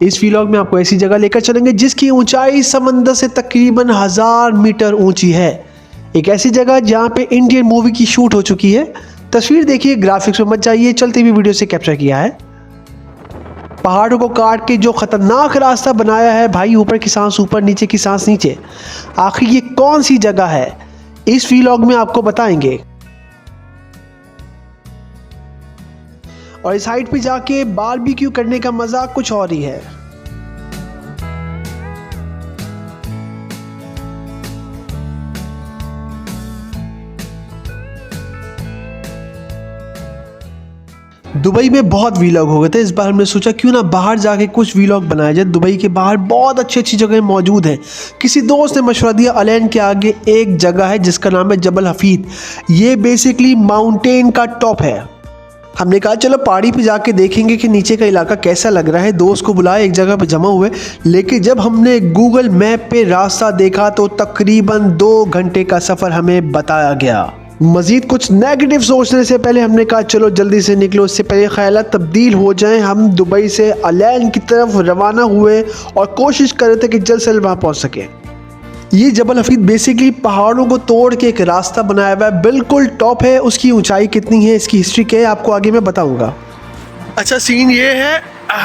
इस व्लॉग में आपको ऐसी जगह लेकर चलेंगे जिसकी ऊंचाई समंदर से तकरीबन 1000 मीटर ऊंची है। एक ऐसी जगह जहां पे इंडियन मूवी की शूट हो चुकी है। तस्वीर देखिए, ग्राफिक्स में मत जाइए, चलते हुए वीडियो से कैप्चर किया है। पहाड़ों को काट के जो खतरनाक रास्ता बनाया है भाई, ऊपर की सांस ऊपर, नीचे की सांस नीचे। आखिर ये कौन सी जगह है, इस व्लॉग में आपको बताएंगे। और इस हाइट पे जाके बारबेक्यू करने का मजा कुछ और ही है। दुबई में बहुत व्लॉग हो गए थे, इस बार हमने सोचा क्यों ना बाहर जाके कुछ व्लॉग बनाया जाए। दुबई के बाहर बहुत अच्छी अच्छी जगह मौजूद हैं। किसी दोस्त ने मशवरा दिया, अलैन के आगे एक जगह है जिसका नाम है जबल हफीद। ये बेसिकली माउंटेन का टॉप है। हमने कहा चलो पहाड़ी पे जाके देखेंगे कि नीचे का इलाका कैसा लग रहा है। दोस्त को बुलाया, एक जगह पे जमा हुए, लेकिन जब हमने गूगल मैप पे रास्ता देखा तो तकरीबन 2 घंटे का सफ़र हमें बताया गया। मज़ीद कुछ नेगेटिव सोचने से पहले हमने कहा चलो जल्दी से निकलो, इससे पहले ख्यालात तब्दील हो जाएं। हम दुबई से अलैन की तरफ रवाना हुए और कोशिश कर रहे थे कि जल्द से जल्द वहाँ पहुँच सके। ये जबल हफीद बेसिकली पहाड़ों को तोड़ के एक रास्ता बनाया हुआ है, बिल्कुल टॉप है। उसकी ऊंचाई कितनी है, इसकी हिस्ट्री क्या है, आपको आगे मैं बताऊंगा। अच्छा, सीन ये है,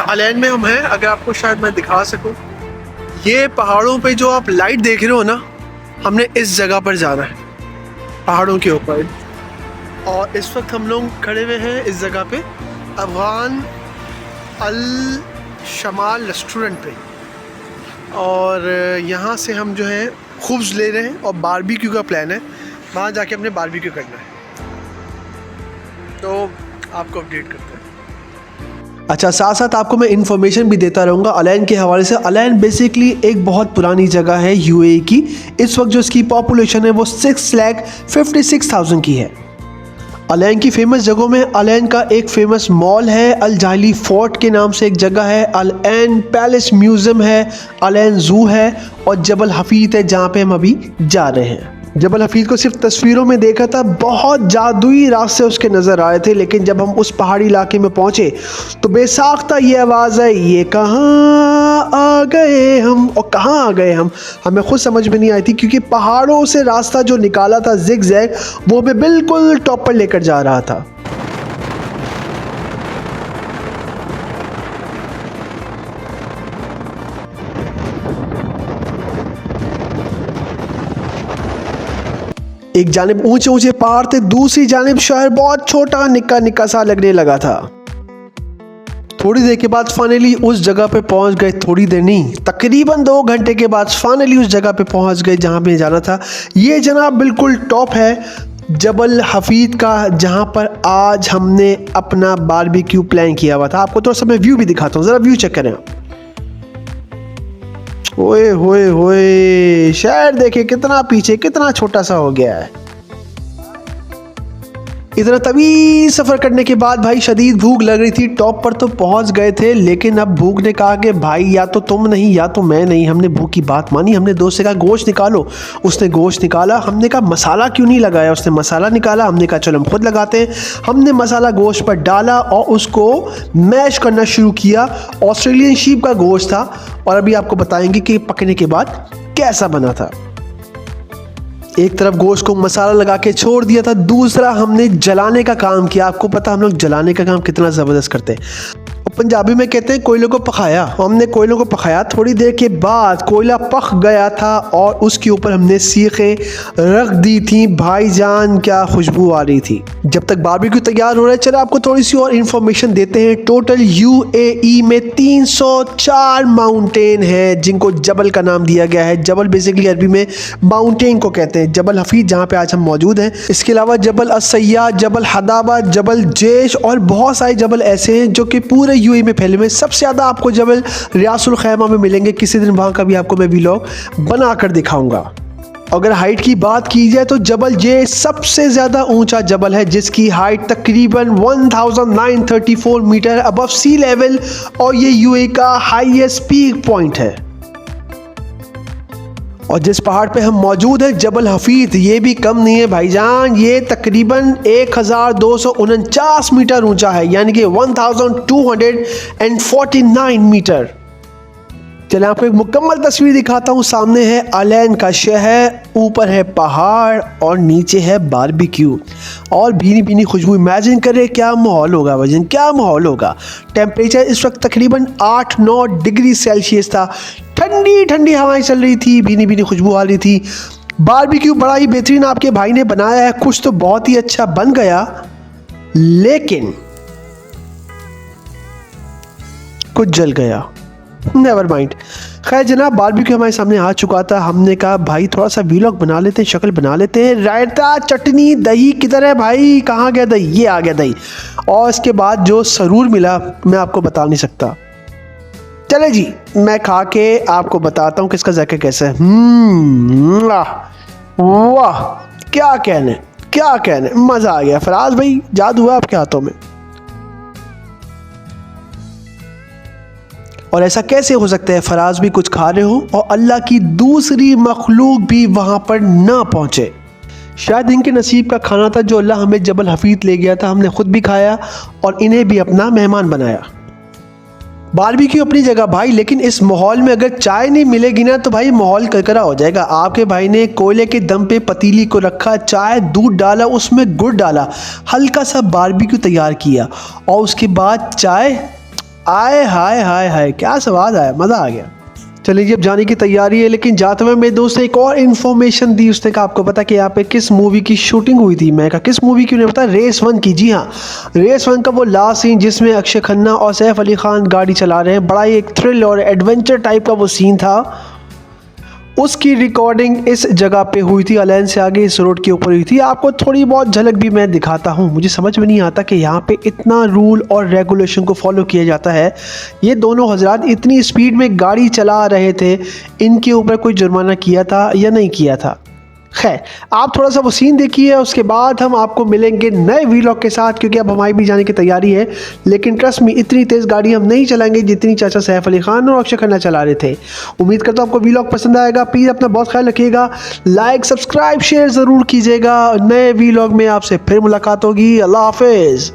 अलैन में हम हैं, अगर आपको शायद मैं दिखा सकूं। ये पहाड़ों पे जो आप लाइट देख रहे हो ना, हमने इस जगह पर जाना है, पहाड़ों के ऊपर। और इस वक्त हम लोग खड़े हुए हैं इस जगह पे, अफगान अल शमाल रेस्टोरेंट पे। और यहाँ से हम जो है खूब्स ले रहे हैं और बारबेक्यू का प्लान है, वहाँ जाके हमने बारबेक्यू करना है। तो आपको अपडेट करते हैं। अच्छा, साथ साथ आपको मैं इन्फॉर्मेशन भी देता रहूँगा अलैन के हवाले से। अलैन बेसिकली एक बहुत पुरानी जगह है यूएई की। इस वक्त जो इसकी पॉपुलेशन है वो 6,56,000 की है। अलैन की फेमस जगहों में अलैन का एक फेमस मॉल है, अल जाहली फोर्ट के नाम से एक जगह है, अलैन पैलेस म्यूज़ियम है, अलैन ज़ू है और जबल हफीद है जहाँ पे हम अभी जा रहे हैं। जबल हफीद को सिर्फ तस्वीरों में देखा था, बहुत जादुई रास्ते उसके नज़र आए थे, लेकिन जब हम उस पहाड़ी इलाके में पहुँचे तो बेसाख्ता ये आवाज़ आई, ये कहाँ आ गए हम। और कहाँ आ गए हम, हमें खुद समझ में नहीं आई थी, क्योंकि पहाड़ों से रास्ता जो निकाला था जिग जैग, वो हमें बिल्कुल टॉप पर लेकर जा रहा था। एक जानिब ऊंचे ऊंचे पहाड़ थे, दूसरी जानिब शहर बहुत छोटा निक्का निक्का सा लगने लगा था। थोड़ी देर के बाद फाइनली उस जगह पे पहुंच गए। थोड़ी देर नहीं, तकरीबन 2 घंटे के बाद फाइनली उस जगह पे पहुंच गए जहां पे जाना था। ये जनाब बिल्कुल टॉप है जबल हफीद का, जहां पर आज हमने अपना बारबेक्यू प्लान किया हुआ था। आपको थोड़ा सा मैं व्यू भी दिखाता हूँ, ज़रा व्यू चेक करें आप। ओए होए होए, शहर देखिए कितना पीछे, कितना छोटा सा हो गया है। इतना तवील सफ़र करने के बाद भाई शदीद भूख लग रही थी। टॉप पर तो पहुंच गए थे, लेकिन अब भूख ने कहा कि भाई या तो तुम नहीं या तो मैं नहीं। हमने भूख की बात मानी, हमने दोस्त से कहा गोश्त निकालो। उसने गोश्त निकाला। हमने कहा मसाला क्यों नहीं लगाया, उसने मसाला निकाला। हमने कहा चलो हम खुद लगाते हैं। हमने मसाला गोश्त पर डाला और उसको मैश करना शुरू किया। ऑस्ट्रेलियन शीप का गोश्त था और अभी आपको बताएंगे कि पकने के बाद कैसा बना था। एक तरफ गोश्त को मसाला लगा के छोड़ दिया था, दूसरा हमने जलाने का काम किया। आपको पता हम लोग जलाने का काम कितना ज़बरदस्त करते हैं। पंजाबी में कहते हैं कोयले को पकाया। हमने कोयलों को पकाया। थोड़ी देर के बाद कोयला पक गया था और उसके ऊपर हमने सीखें रख दी थी। भाईजान क्या खुशबू आ रही थी। जब तक बारबेक्यू तैयार हो रहा है, चलो आपको थोड़ी सी और इन्फॉर्मेशन देते हैं। टोटल यूएई में 304 माउंटेन है जिनको जबल का नाम दिया गया है। जबल बेसिकली अरबी में माउंटेन को कहते हैं। जबल हफीद जहाँ पे आज हम मौजूद हैं, इसके अलावा जबल असैया, जबल हदाबा, जबल जेश और बहुत सारे जबल ऐसे हैं जो कि पूरे यूएई में फैले हुए। सबसे ज़्यादा आपको जबल रियासुल खैमा में मिलेंगे। किसी दिन वहाँ का भी आपको मैं व्लॉग बनाकर दिखाऊंगा। अगर हाइट की बात की जाए तो जबल जे सबसे ज़्यादा ऊंचा जबल है, जिसकी हाइट तकरीबन 1934 मीटर अबव सी लेवल और ये यूएई का हाईएस्ट पीक पॉइंट है। और जिस पहाड़ पे हम मौजूद हैं जबल हफीद, ये भी कम नहीं है भाईजान। ये तकरीबन 1249 मीटर ऊंचा है, यानी कि 1249 मीटर। चलिए आपको एक मुकम्मल तस्वीर दिखाता हूँ। सामने है अलैन का शहर, ऊपर है पहाड़ और नीचे है बारबेक्यू और भीनी भीनी खुशबू। इमेजिन करें क्या माहौल होगा वजन, क्या माहौल होगा। टेम्परेचर इस वक्त तकरीबन 8-9 डिग्री सेल्सियस था। ठंडी ठंडी हवाएं चल रही थी, भीनी भीनी खुशबू आ रही थी। बारबेक्यू बड़ा ही बेहतरीन आपके भाई ने बनाया है, कुछ तो बहुत ही अच्छा बन गया, लेकिन कुछ जल गया। Never mind. खैर जनाब, बारबेक्यू हमारे सामने आ चुका था। हमने कहा भाई थोड़ा सा वीलॉग बना लेते हैं, शक्ल बना लेते हैं। रायता, चटनी, दही किधर है भाई, कहाँ गया दही? ये आ गया दही। और इसके बाद जो सरूर मिला मैं आपको बता नहीं सकता। चले जी, मैं खा के आपको बताता हूँ किसका जायका कैसा है। वाह, क्या कहने, क्या कहने, मज़ा आ गया। फराज भाई जादू है आपके हाथों में। और ऐसा कैसे हो सकता है फराज भी कुछ खा रहे हो और अल्लाह की दूसरी मखलूक भी वहाँ पर ना पहुँचे? शायद इनके नसीब का खाना था जो अल्लाह हमें जबल हफीज़ ले गया था। हमने खुद भी खाया और इन्हें भी अपना मेहमान बनाया। बारबेक्यू अपनी जगह भाई, लेकिन इस माहौल में अगर चाय नहीं मिलेगी ना तो भाई माहौल करकरा हो जाएगा। आपके भाई ने कोयले के दम पे पतीली को रखा, चाय दूध डाला, उसमें गुड़ डाला, हल्का सा बारबेक्यू तैयार किया और उसके बाद चाय। आए हाय हाय हाय, क्या स्वाद आया, मज़ा आ गया। चलिए जी अब जाने की तैयारी है, लेकिन जाते हुए मेरे दोस्त ने एक और इन्फॉर्मेशन दी। उसने कहा आपको पता कि यहाँ पे किस मूवी की शूटिंग हुई थी? मैं कहा किस मूवी की? उन्हें पता, रेस 1 की। जी हाँ, रेस 1 का वो लास्ट सीन जिसमें अक्षय खन्ना और सैफ अली खान गाड़ी चला रहे हैं, बड़ा ही एक थ्रिल और एडवेंचर टाइप का वो सीन था। उसकी रिकॉर्डिंग इस जगह पे हुई थी, अलैन से आगे इस रोड के ऊपर हुई थी। आपको थोड़ी बहुत झलक भी मैं दिखाता हूँ। मुझे समझ में नहीं आता कि यहाँ पे इतना रूल और रेगुलेशन को फॉलो किया जाता है। ये दोनों हजरात इतनी स्पीड में गाड़ी चला रहे थे, इनके ऊपर कोई जुर्माना किया था या नहीं किया था? खैर, आप थोड़ा सा वो सीन देखिए, उसके बाद हम आपको मिलेंगे नए वीलॉग के साथ, क्योंकि अब हमारी भी जाने की तैयारी है। लेकिन ट्रस्ट में इतनी तेज़ गाड़ी हम नहीं चलाएंगे जितनी चाचा सैफ अली खान और अक्षय खन्ना चला रहे थे। उम्मीद करता हूँ आपको वीलॉग पसंद आएगा। प्लीज़ अपना बहुत ख्याल रखिएगा, लाइक सब्सक्राइब शेयर ज़रूर कीजिएगा। नए वीलॉग में आपसे फिर मुलाकात होगी। अल्लाह हाफिज़।